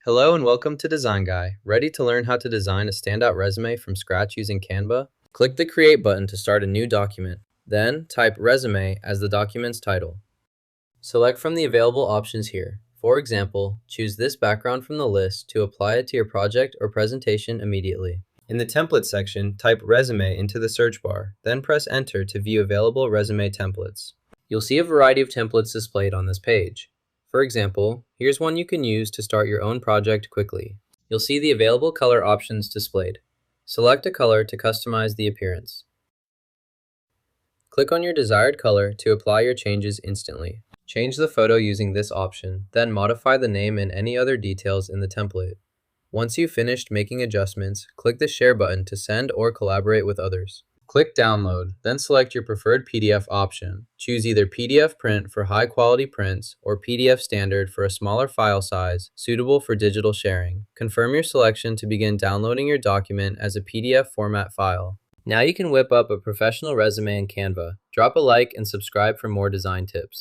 Hello and welcome to Design Guy. Ready to learn how to design a standout resume from scratch using Canva? Click the Create button to start a new document. Then type Resume as the document's title. Select from the available options here. For example, choose this background from the list to apply it to your project or presentation immediately. In the Template section, type Resume into the search bar, then press Enter to view available resume templates. You'll see a variety of templates displayed on this page. For example, here's one you can use to start your own project quickly. You'll see the available color options displayed. Select a color to customize the appearance. Click on your desired color to apply your changes instantly. Change the photo using this option, then modify the name and any other details in the template. Once you've finished making adjustments, click the Share button to send or collaborate with others. Click Download, then select your preferred PDF option. Choose either PDF Print for high-quality prints or PDF Standard for a smaller file size, suitable for digital sharing. Confirm your selection to begin downloading your document as a PDF format file. Now you can whip up a professional resume in Canva. Drop a like and subscribe for more design tips.